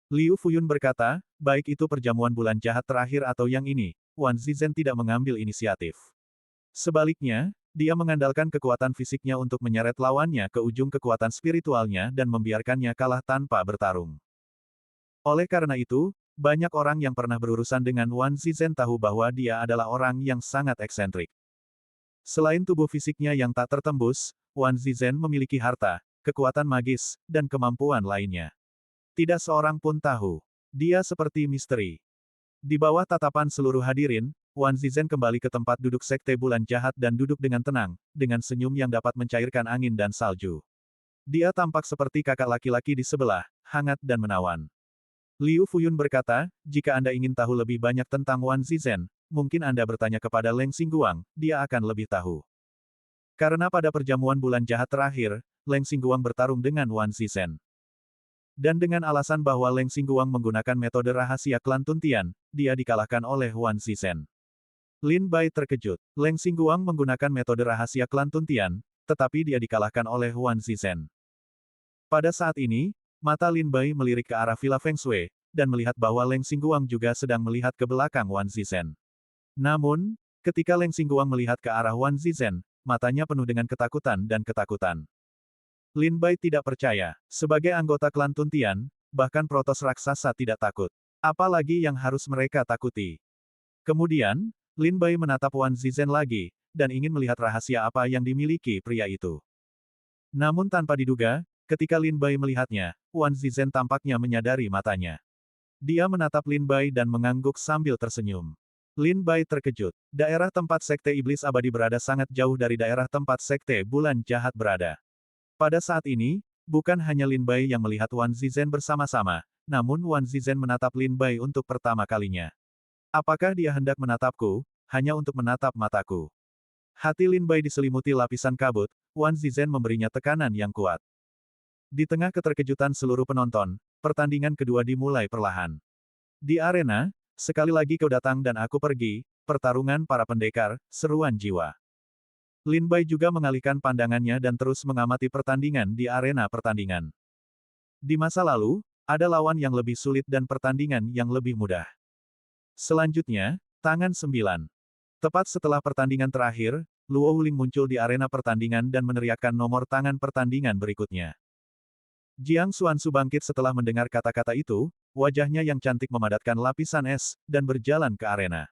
Speaker 1: Liu Fuyun berkata, baik itu perjamuan bulan jahat terakhir atau yang ini, Wan Zizhen tidak mengambil inisiatif. Sebaliknya, dia mengandalkan kekuatan fisiknya untuk menyeret lawannya ke ujung kekuatan spiritualnya dan membiarkannya kalah tanpa bertarung. Oleh karena itu, banyak orang yang pernah berurusan dengan Wan Zizhen tahu bahwa dia adalah orang yang sangat eksentrik. Selain tubuh fisiknya yang tak tertembus, Wan Zizhen memiliki harta, kekuatan magis, dan kemampuan lainnya. Tidak seorang pun tahu. Dia seperti misteri. Di bawah tatapan seluruh hadirin, Wan Zizhen kembali ke tempat duduk Sekte Bulan Jahat dan duduk dengan tenang, dengan senyum yang dapat mencairkan angin dan salju. Dia tampak seperti kakak laki-laki di sebelah, hangat dan menawan. Liu Fuyun berkata, jika Anda ingin tahu lebih banyak tentang Wan Zizhen, mungkin Anda bertanya kepada Leng Xingguang, dia akan lebih tahu. Karena pada perjamuan bulan jahat terakhir, Leng Xingguang bertarung dengan Wan Zizhen. Dan dengan alasan bahwa Leng Xingguang menggunakan metode rahasia klan Tuntian, dia dikalahkan oleh Wan Zizhen. Lin Bai terkejut. Leng Xingguang menggunakan metode rahasia klan Tuntian, tetapi dia dikalahkan oleh Wan Zizhen. Pada saat ini, mata Lin Bai melirik ke arah Villa Feng Shui, dan melihat bahwa Leng Xingguang juga sedang melihat ke belakang Wan Zizhen. Namun, ketika Leng Xingguang melihat ke arah Wan Zizhen, matanya penuh dengan ketakutan dan ketakutan. Lin Bai tidak percaya. Sebagai anggota klan Tuntian, bahkan protos raksasa tidak takut. Apalagi yang harus mereka takuti. Kemudian, Lin Bai menatap Wan Zizhen lagi, dan ingin melihat rahasia apa yang dimiliki pria itu. Namun tanpa diduga, ketika Lin Bai melihatnya, Wan Zizhen tampaknya menyadari matanya. Dia menatap Lin Bai dan mengangguk sambil tersenyum. Lin Bai terkejut. Daerah tempat Sekte Iblis Abadi berada sangat jauh dari daerah tempat Sekte Bulan Jahat berada. Pada saat ini, bukan hanya Lin Bai yang melihat Wan Zizhen bersama-sama, namun Wan Zizhen menatap Lin Bai untuk pertama kalinya. Apakah dia hendak menatapku, hanya untuk menatap mataku? Hati Lin Bai diselimuti lapisan kabut, Wan Zizhen memberinya tekanan yang kuat. Di tengah keterkejutan seluruh penonton, pertandingan kedua dimulai perlahan. Di arena, sekali lagi kau datang dan aku pergi, pertarungan para pendekar, seruan jiwa. Lin Bai juga mengalihkan pandangannya dan terus mengamati pertandingan di arena pertandingan. Di masa lalu, ada lawan yang lebih sulit dan pertandingan yang lebih mudah. Selanjutnya, tangan 9. Tepat setelah pertandingan terakhir, Luo Wuling muncul di arena pertandingan dan meneriakkan nomor tangan pertandingan berikutnya. Jiang Xuanzu bangkit setelah mendengar kata-kata itu, wajahnya yang cantik memadatkan lapisan es, dan berjalan ke arena.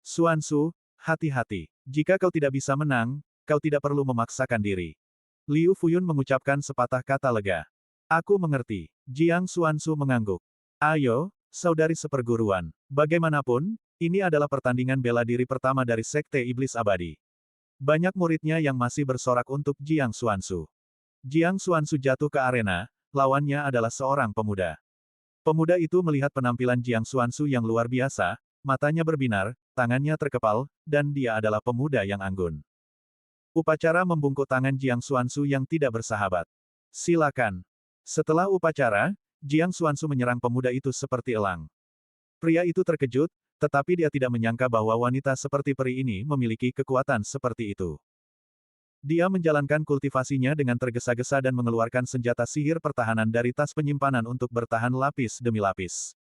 Speaker 1: Xuanzu, hati-hati. Jika kau tidak bisa menang, kau tidak perlu memaksakan diri. Liu Fuyun mengucapkan sepatah kata lega. Aku mengerti. Jiang Xuanzu mengangguk. Ayo, saudari seperguruan. Bagaimanapun, ini adalah pertandingan bela diri pertama dari Sekte Iblis Abadi. Banyak muridnya yang masih bersorak untuk Jiang Xuanzu. Jiang Xuanzu jatuh ke arena, lawannya adalah seorang pemuda. Pemuda itu melihat penampilan Jiang Xuanzu yang luar biasa, matanya berbinar, tangannya terkepal, dan dia adalah pemuda yang anggun. Upacara membungkuk tangan Jiang Xuanzu yang tidak bersahabat. Silakan. Setelah upacara, Jiang Xuanzu menyerang pemuda itu seperti elang. Pria itu terkejut, tetapi dia tidak menyangka bahwa wanita seperti peri ini memiliki kekuatan seperti itu. Dia menjalankan kultivasinya dengan tergesa-gesa dan mengeluarkan senjata sihir pertahanan dari tas penyimpanan untuk bertahan lapis demi lapis.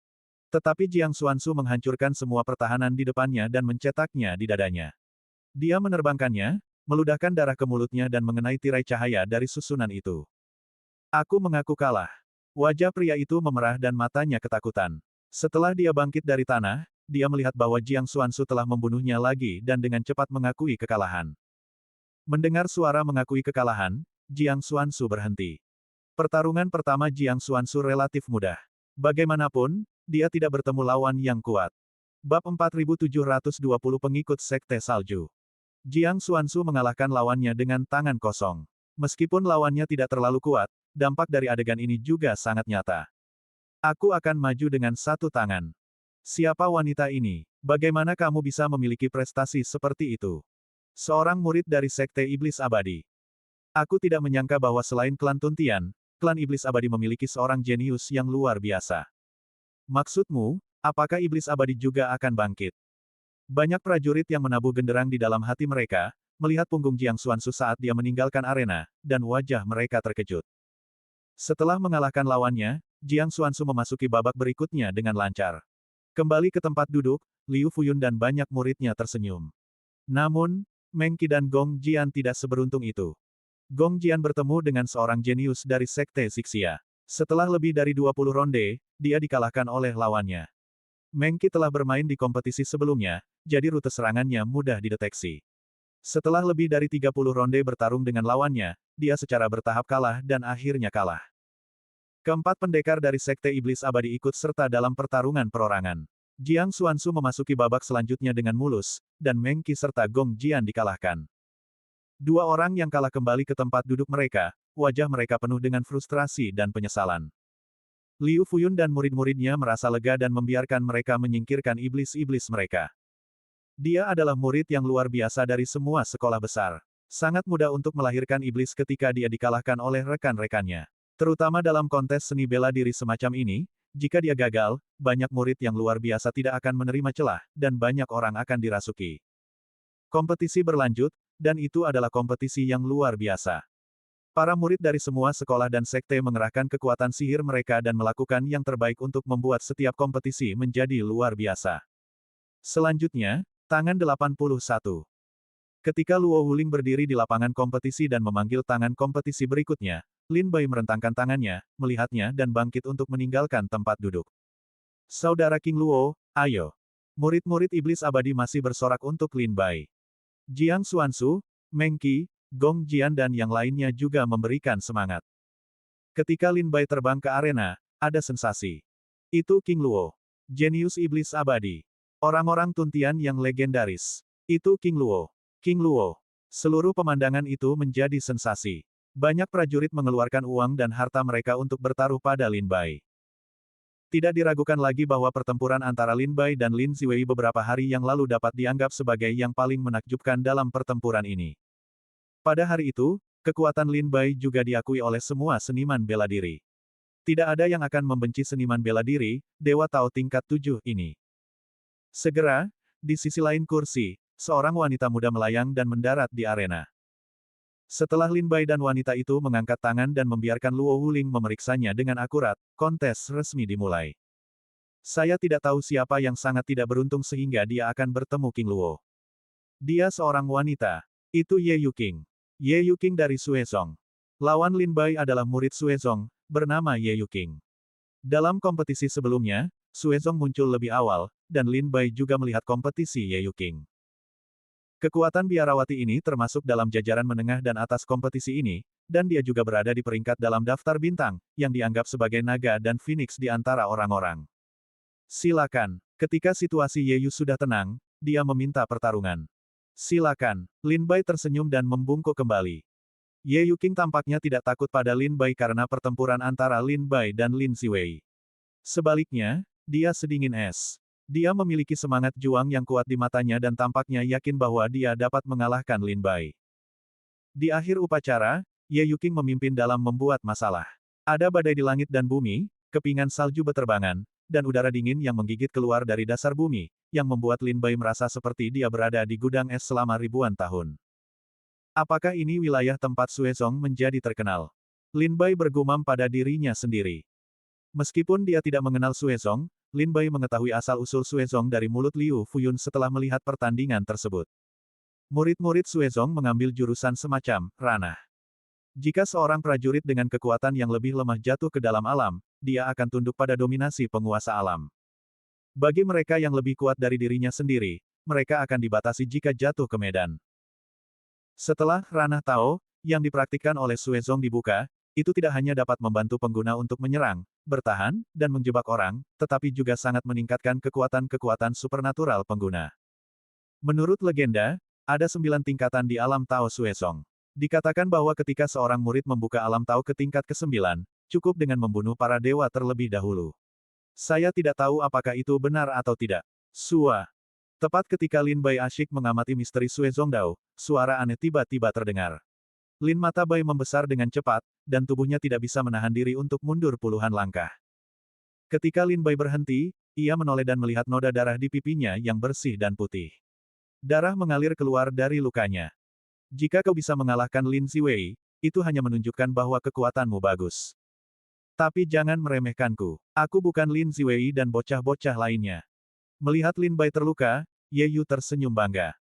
Speaker 1: Tetapi Jiang Xuanzu menghancurkan semua pertahanan di depannya dan mencetaknya di dadanya. Dia menerbangkannya, meludahkan darah ke mulutnya dan mengenai tirai cahaya dari susunan itu. Aku mengaku kalah. Wajah pria itu memerah dan matanya ketakutan. Setelah dia bangkit dari tanah, dia melihat bahwa Jiang Xuanzu telah membunuhnya lagi dan dengan cepat mengakui kekalahan. Mendengar suara mengakui kekalahan, Jiang Xuanzu berhenti. Pertarungan pertama Jiang Xuanzu relatif mudah. Bagaimanapun, dia tidak bertemu lawan yang kuat. Bab 4720 Pengikut Sekte Salju. Jiang Xuanzu mengalahkan lawannya dengan tangan kosong. Meskipun lawannya tidak terlalu kuat, dampak dari adegan ini juga sangat nyata. Aku akan maju dengan satu tangan. Siapa wanita ini? Bagaimana kamu bisa memiliki prestasi seperti itu? Seorang murid dari Sekte Iblis Abadi. Aku tidak menyangka bahwa selain klan Tuntian, klan Iblis Abadi memiliki seorang jenius yang luar biasa. Maksudmu, apakah Iblis Abadi juga akan bangkit? Banyak prajurit yang menabuh genderang di dalam hati mereka, melihat punggung Jiang Xuanzu saat dia meninggalkan arena, dan wajah mereka terkejut. Setelah mengalahkan lawannya, Jiang Xuanzu memasuki babak berikutnya dengan lancar. Kembali ke tempat duduk, Liu Fuyun dan banyak muridnya tersenyum. Namun, Meng Qi dan Gong Jian tidak seberuntung itu. Gong Jian bertemu dengan seorang jenius dari Sekte Xixia. Setelah lebih dari 20 ronde, dia dikalahkan oleh lawannya. Meng Qi telah bermain di kompetisi sebelumnya, jadi rute serangannya mudah dideteksi. Setelah lebih dari 30 ronde bertarung dengan lawannya, dia secara bertahap kalah dan akhirnya kalah. Keempat pendekar dari Sekte Iblis Abadi ikut serta dalam pertarungan perorangan. Jiang Xuanzu memasuki babak selanjutnya dengan mulus, dan Meng Qi serta Gong Jian dikalahkan. Dua orang yang kalah kembali ke tempat duduk mereka, wajah mereka penuh dengan frustrasi dan penyesalan. Liu Fuyun dan murid-muridnya merasa lega dan membiarkan mereka menyingkirkan iblis-iblis mereka. Dia adalah murid yang luar biasa dari semua sekolah besar. Sangat mudah untuk melahirkan iblis ketika dia dikalahkan oleh rekan-rekannya. Terutama dalam kontes seni bela diri semacam ini, jika dia gagal, banyak murid yang luar biasa tidak akan menerima celah, dan banyak orang akan dirasuki. Kompetisi berlanjut, dan itu adalah kompetisi yang luar biasa. Para murid dari semua sekolah dan sekte mengerahkan kekuatan sihir mereka dan melakukan yang terbaik untuk membuat setiap kompetisi menjadi luar biasa. Selanjutnya, tangan 81. Ketika Luo Wuling berdiri di lapangan kompetisi dan memanggil tangan kompetisi berikutnya, Lin Bai merentangkan tangannya, melihatnya dan bangkit untuk meninggalkan tempat duduk. Saudara King Luo, ayo. Murid-murid iblis abadi masih bersorak untuk Lin Bai. Jiang Xuanzu, Meng Qi, Gong Jian dan yang lainnya juga memberikan semangat. Ketika Lin Bai terbang ke arena, ada sensasi. Itu King Luo. Jenius iblis abadi. Orang-orang Tuntian yang legendaris. Itu King Luo. King Luo. Seluruh pemandangan itu menjadi sensasi. Banyak prajurit mengeluarkan uang dan harta mereka untuk bertaruh pada Lin Bai. Tidak diragukan lagi bahwa pertempuran antara Lin Bai dan Lin Ziwei beberapa hari yang lalu dapat dianggap sebagai yang paling menakjubkan dalam pertempuran ini. Pada hari itu, kekuatan Lin Bai juga diakui oleh semua seniman bela diri. Tidak ada yang akan membenci seniman bela diri, Dewa Tao tingkat 7 ini. Segera, di sisi lain kursi, seorang wanita muda melayang dan mendarat di arena. Setelah Lin Bai dan wanita itu mengangkat tangan dan membiarkan Luo Wuling memeriksanya dengan akurat, kontes resmi dimulai. Saya tidak tahu siapa yang sangat tidak beruntung sehingga dia akan bertemu King Luo. Dia seorang wanita. Itu Ye Yuqing. Ye Yuqing dari Suezong. Lawan Lin Bai adalah murid Suezong, bernama Ye Yuqing. Dalam kompetisi sebelumnya, Suezong muncul lebih awal, dan Lin Bai juga melihat kompetisi Ye Yuqing. Kekuatan biarawati ini termasuk dalam jajaran menengah dan atas kompetisi ini, dan dia juga berada di peringkat dalam daftar bintang, yang dianggap sebagai naga dan phoenix di antara orang-orang. Silakan. Ketika situasi Ye Yu sudah tenang, dia meminta pertarungan. Silakan. Lin Bai tersenyum dan membungkuk kembali. Ye Yuqing tampaknya tidak takut pada Lin Bai karena pertempuran antara Lin Bai dan Lin Ziwei. Sebaliknya, dia sedingin es. Dia memiliki semangat juang yang kuat di matanya dan tampaknya yakin bahwa dia dapat mengalahkan Lin Bai. Di akhir upacara, Ye Yuqing memimpin dalam membuat masalah. Ada badai di langit dan bumi, kepingan salju beterbangan, dan udara dingin yang menggigit keluar dari dasar bumi, yang membuat Lin Bai merasa seperti dia berada di gudang es selama ribuan tahun. Apakah ini wilayah tempat Suezong menjadi terkenal? Lin Bai bergumam pada dirinya sendiri. Meskipun dia tidak mengenal Suezong, Lin Bai mengetahui asal-usul Suezong dari mulut Liu Fuyun setelah melihat pertandingan tersebut. Murid-murid Suezong mengambil jurusan semacam ranah. Jika seorang prajurit dengan kekuatan yang lebih lemah jatuh ke dalam alam, dia akan tunduk pada dominasi penguasa alam. Bagi mereka yang lebih kuat dari dirinya sendiri, mereka akan dibatasi jika jatuh ke medan. Setelah ranah Tao, yang dipraktikkan oleh Suezong dibuka, itu tidak hanya dapat membantu pengguna untuk menyerang, bertahan, dan menjebak orang, tetapi juga sangat meningkatkan kekuatan-kekuatan supernatural pengguna. Menurut legenda, ada 9 tingkatan di alam Tao Suezong. Dikatakan bahwa ketika seorang murid membuka alam Tao ke tingkat ke-9, cukup dengan membunuh para dewa terlebih dahulu. Saya tidak tahu apakah itu benar atau tidak. Sua. Tepat ketika Lin Bai asyik mengamati misteri Suezong Dao, suara aneh tiba-tiba terdengar. Lin mata Bai membesar dengan cepat, dan tubuhnya tidak bisa menahan diri untuk mundur puluhan langkah. Ketika Lin Bai berhenti, ia menoleh dan melihat noda darah di pipinya yang bersih dan putih. Darah mengalir keluar dari lukanya. Jika kau bisa mengalahkan Lin Ziwei, itu hanya menunjukkan bahwa kekuatanmu bagus. Tapi jangan meremehkanku. Aku bukan Lin Ziwei dan bocah-bocah lainnya. Melihat Lin Bai terluka, Ye Yu tersenyum bangga.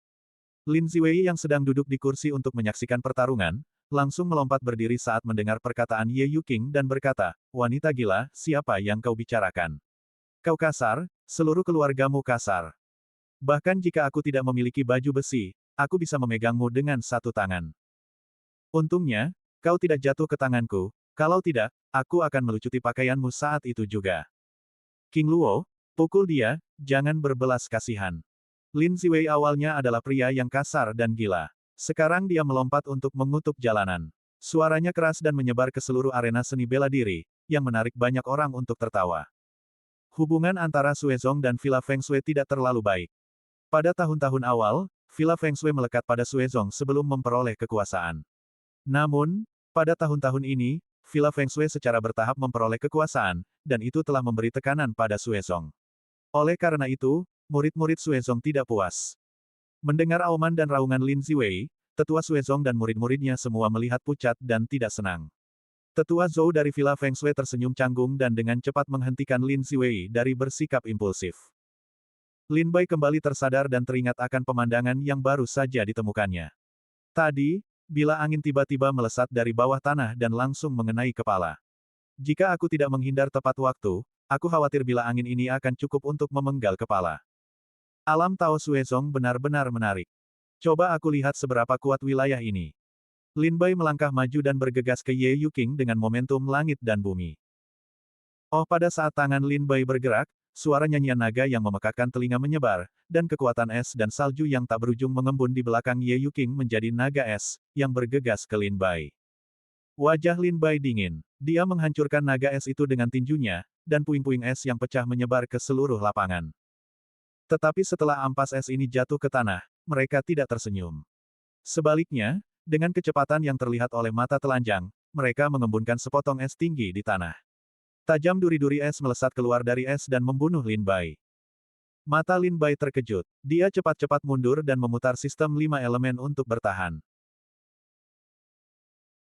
Speaker 1: Lin Ziwei yang sedang duduk di kursi untuk menyaksikan pertarungan, langsung melompat berdiri saat mendengar perkataan Ye Yuqing dan berkata, wanita gila, siapa yang kau bicarakan? Kau kasar, seluruh keluargamu kasar. Bahkan jika aku tidak memiliki baju besi, aku bisa memegangmu dengan satu tangan. Untungnya, kau tidak jatuh ke tanganku, kalau tidak, aku akan melucuti pakaianmu saat itu juga. King Luo, pukul dia, jangan berbelas kasihan. Lin Ziwei awalnya adalah pria yang kasar dan gila. Sekarang dia melompat untuk mengutuk jalanan. Suaranya keras dan menyebar ke seluruh arena seni bela diri, yang menarik banyak orang untuk tertawa. Hubungan antara Suezong dan Villa Feng Shui tidak terlalu baik. Pada tahun-tahun awal, Villa Feng Shui melekat pada Suezong sebelum memperoleh kekuasaan. Namun, pada tahun-tahun ini, Villa Feng Shui secara bertahap memperoleh kekuasaan, dan itu telah memberi tekanan pada Suezong. Oleh karena itu, murid-murid Suezong tidak puas. Mendengar auman dan raungan Lin Ziwei, tetua Suezong dan murid-muridnya semua melihat pucat dan tidak senang. Tetua Zhou dari Villa Feng Shui tersenyum canggung dan dengan cepat menghentikan Lin Ziwei dari bersikap impulsif. Lin Bai kembali tersadar dan teringat akan pemandangan yang baru saja ditemukannya. Tadi, bila angin tiba-tiba melesat dari bawah tanah dan langsung mengenai kepala. Jika aku tidak menghindar tepat waktu, aku khawatir bila angin ini akan cukup untuk memenggal kepala. Alam Tao Suezong benar-benar menarik. Coba aku lihat seberapa kuat wilayah ini. Lin Bai melangkah maju dan bergegas ke Ye Yuqing dengan momentum langit dan bumi. Oh, pada saat tangan Lin Bai bergerak, suara nyanyian naga yang memekakkan telinga menyebar, dan kekuatan es dan salju yang tak berujung mengembun di belakang Ye Yuqing menjadi naga es, yang bergegas ke Lin Bai. Wajah Lin Bai dingin. Dia menghancurkan naga es itu dengan tinjunya, dan puing-puing es yang pecah menyebar ke seluruh lapangan. Tetapi setelah ampas es ini jatuh ke tanah, mereka tidak tersenyum. Sebaliknya, dengan kecepatan yang terlihat oleh mata telanjang, mereka mengembunkan sepotong es tinggi di tanah. Tajam duri-duri es melesat keluar dari es dan membunuh Lin Bai. Mata Lin Bai terkejut. Dia cepat-cepat mundur dan memutar sistem 5 elemen untuk bertahan.